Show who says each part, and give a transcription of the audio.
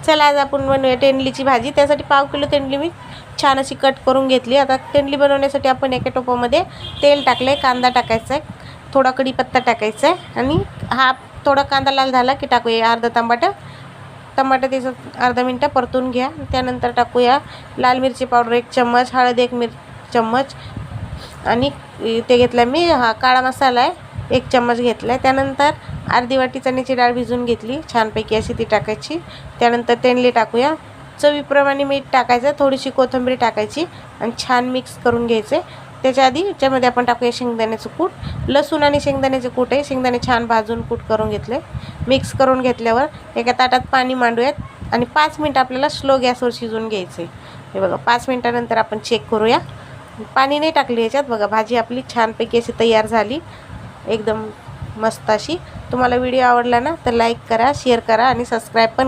Speaker 1: चला आज आपण बनवूया तेंडलीची भाजी। त्यासाठी पाव किलो तेंडली मी छान अशी कट करून घेतली। आता तेंडली बनवण्यासाठी आपण एका टोपामध्ये तेल टाकले, कांदा टाकायचा आहे, थोडा कढीपत्ता टाकायचा आहे आणि हा थोडा कांदा लाल झाला की टाकूया अर्धा टमाटर त्याचं अर्धा मिनिट परतून घ्या। त्यानंतर टाकूया लाल मिरची पावडर 1 चम्मच, हळद 1 चम्मच आणि ते घेतला मी हा काळा मसाला आहे 1 चम्मच घेतला आहे। त्यानंतर अर्धी वाटी चण्याची डाळ भिजवून घेतली छानपैकी अशी ती टाकायची। त्यानंतर तेंडली टाकूया, चवीप्रमाणे मीठ टाकायचं, थोडीशी कोथिंबीर टाकायची आणि छान मिक्स करून घ्यायचे। त्याच्या आधी याच्यामध्ये आपण टाकूया शेंगदाण्याचं कूट, लसूण आणि शेंगदाण्याचे कूट आहे, शेंगदाणे छान भाजून कूट करून घेतले। मिक्स करून घेतल्यावर एका ताटात पाणी मांडूयात आणि 5 मिनिट आपल्याला स्लो गॅसवर शिजवून घ्यायचे। हे बघा 5 मिनिटानंतर आपण चेक करूया, पाणी नाही टाकले याच्यात। बघा भाजी आपली छानपैकी अशी तयार झाली, एकदम मस्त अशी। तुम्हाला व्हिडिओ आवडला ना तर लाईक करा, शेअर करा आणि सबस्क्राईब पण